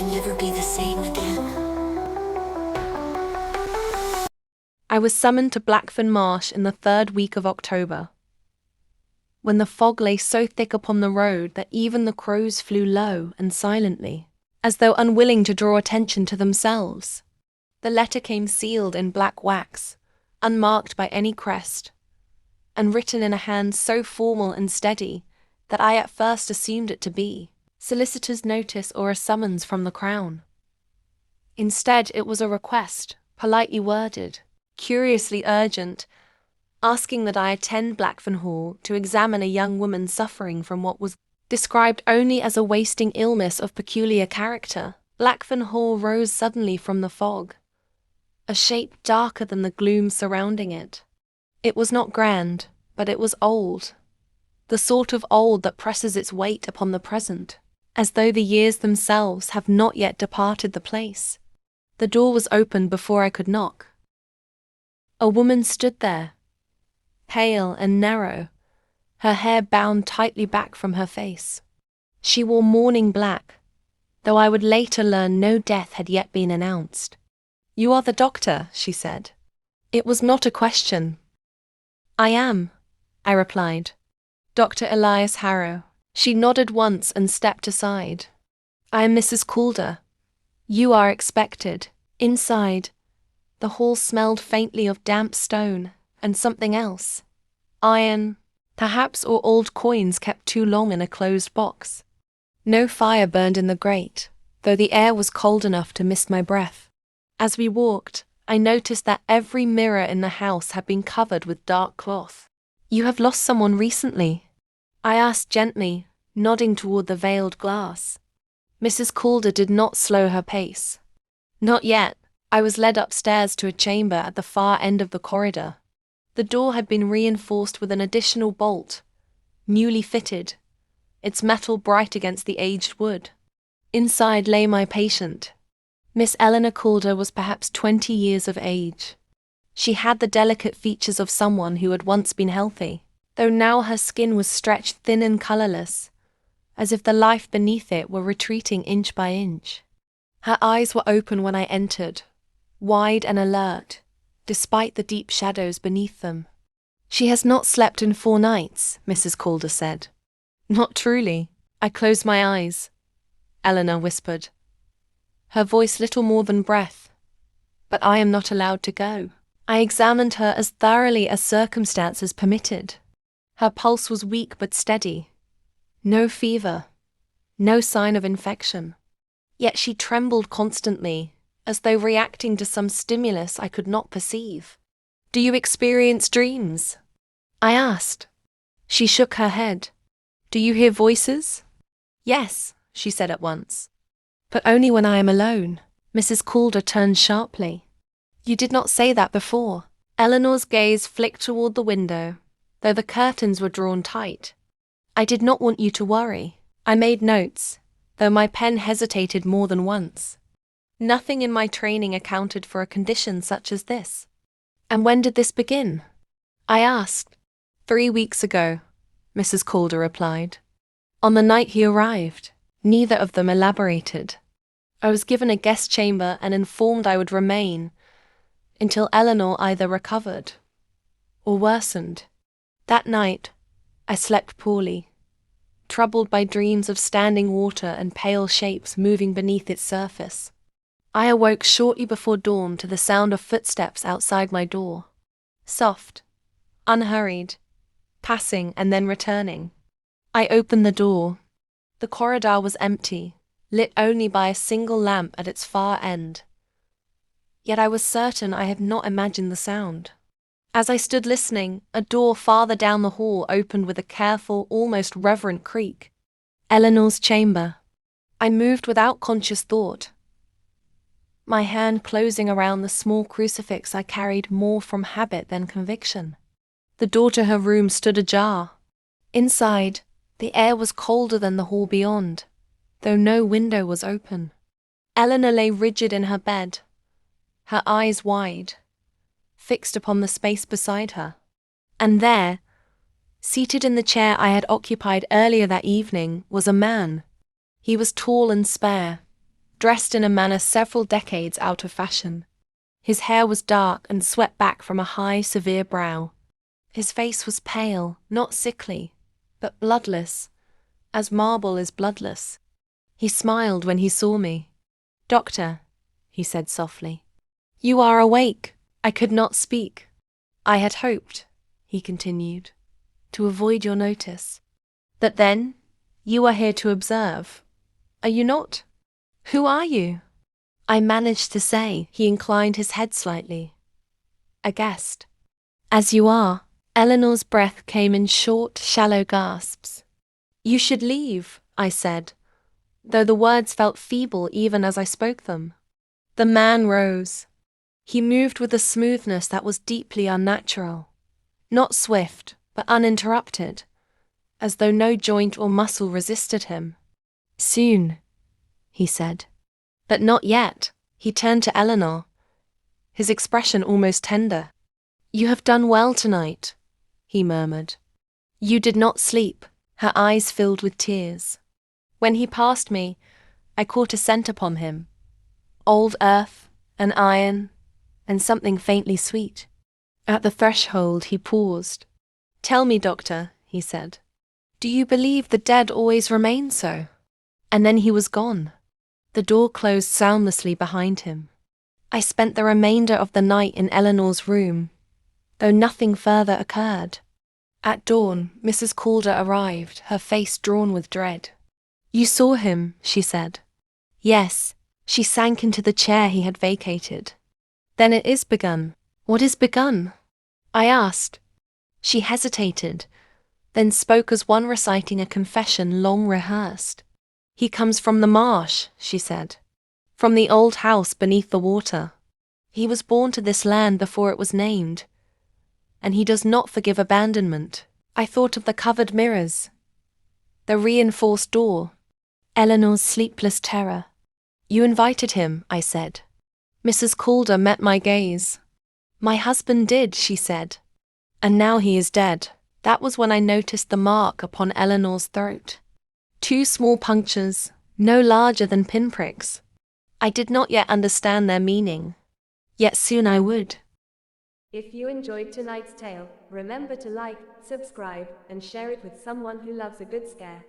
can never be the same again. I was summoned to Blackfern Marsh in the 3rd week of October, when the fog lay so thick upon the road that even the crows flew low and silently, as though unwilling to draw attention to themselves. The letter came sealed in black wax, unmarked by any crest, and written in a hand so formal and steady that I at first assumed it to be solicitor's notice or a summons from the Crown. Instead, it was a request, politely worded, curiously urgent, asking that I attend Blackfern Hall to examine a young woman suffering from what was described only as a wasting illness of peculiar character. Blackfern Hall rose suddenly from the fog, a shape darker than the gloom surrounding it. It was not grand, but it was old, the sort of old that presses its weight upon the present, as though the years themselves have not yet departed the place. The door was opened before I could knock. A woman stood there, pale and narrow, her hair bound tightly back from her face. She wore mourning black, though I would later learn no death had yet been announced. "You are the doctor," she said. It was not a question. "I am," I replied. "Dr. Elias Harrow." She nodded once and stepped aside. "I am Mrs. Calder. You are expected." Inside, the hall smelled faintly of damp stone and something else. Iron, perhaps, or old coins kept too long in a closed box. No fire burned in the grate, though the air was cold enough to mist my breath. As we walked, I noticed that every mirror in the house had been covered with dark cloth. "You have lost someone recently?" I asked gently, nodding toward the veiled glass. Mrs. Calder did not slow her pace. "Not yet." I was led upstairs to a chamber at the far end of the corridor. The door had been reinforced with an additional bolt, newly fitted, its metal bright against the aged wood. Inside lay my patient. Miss Eleanor Calder was perhaps 20 years of age. She had the delicate features of someone who had once been healthy, though now her skin was stretched thin and colourless, as if the life beneath it were retreating inch by inch. Her eyes were open when I entered, wide and alert, despite the deep shadows beneath them. "She has not slept in 4 nights, Mrs. Calder said. "Not truly." I closed my eyes. Eleanor whispered, her voice little more than breath. "But I am not allowed to go." I examined her as thoroughly as circumstances permitted. Her pulse was weak but steady. No fever, no sign of infection. Yet she trembled constantly, as though reacting to some stimulus I could not perceive. "Do you experience dreams?" I asked. She shook her head. "Do you hear voices?" "Yes," she said at once. "But only when I am alone." Mrs. Calder turned sharply. "You did not say that before." Eleanor's gaze flicked toward the window, though the curtains were drawn tight. "I did not want you to worry." I made notes, though my pen hesitated more than once. Nothing in my training accounted for a condition such as this. "And when did this begin?" I asked. 3 weeks ago," Mrs. Calder replied. "On the night he arrived." Neither of them elaborated. I was given a guest chamber and informed I would remain until Eleanor either recovered or worsened. That night, I slept poorly, troubled by dreams of standing water and pale shapes moving beneath its surface. I awoke shortly before dawn to the sound of footsteps outside my door. Soft, unhurried, passing and then returning. I opened the door. The corridor was empty, lit only by a single lamp at its far end. Yet I was certain I had not imagined the sound. As I stood listening, a door farther down the hall opened with a careful, almost reverent creak. Eleanor's chamber. I moved without conscious thought, my hand closing around the small crucifix I carried more from habit than conviction. The door to her room stood ajar. Inside, the air was colder than the hall beyond, though no window was open. Eleanor lay rigid in her bed, her eyes wide, fixed upon the space beside her. And there, seated in the chair I had occupied earlier that evening, was a man. He was tall and spare, dressed in a manner several decades out of fashion. His hair was dark and swept back from a high, severe brow. His face was pale, not sickly, but bloodless, as marble is bloodless. He smiled when he saw me. "Doctor," he said softly, "you are awake." I could not speak. "I had hoped," he continued, "to avoid your notice. But then, you are here to observe. Are you not? Who are you?" I managed to say. He inclined his head slightly. "A guest." "As you are." Eleanor's breath came in short, shallow gasps. "You should leave," I said, though the words felt feeble even as I spoke them. The man rose. He moved with a smoothness that was deeply unnatural. Not swift, but uninterrupted, as though no joint or muscle resisted him. "Soon," he said. "But not yet." He turned to Eleanor, his expression almost tender. "You have done well tonight," he murmured. "You did not sleep." Her eyes filled with tears. When he passed me, I caught a scent upon him. Old earth, and iron, and something faintly sweet. At the threshold he paused. "Tell me, doctor," he said, "do you believe the dead always remain so?" And then he was gone. The door closed soundlessly behind him. I spent the remainder of the night in Eleanor's room, though nothing further occurred. At dawn, Mrs. Calder arrived, her face drawn with dread. "You saw him," she said. "Yes." She sank into the chair he had vacated. "Then it is begun." "What is begun?" I asked. She hesitated, then spoke as one reciting a confession long rehearsed. "He comes from the marsh," she said. "From the old house beneath the water. He was born to this land before it was named. And he does not forgive abandonment." I thought of the covered mirrors, the reinforced door, Eleanor's sleepless terror. "You invited him," I said. Mrs. Calder met my gaze. "My husband did," she said. "And now he is dead." That was when I noticed the mark upon Eleanor's throat. 2 small punctures, no larger than pinpricks. I did not yet understand their meaning. Yet soon I would. If you enjoyed tonight's tale, remember to like, subscribe, and share it with someone who loves a good scare.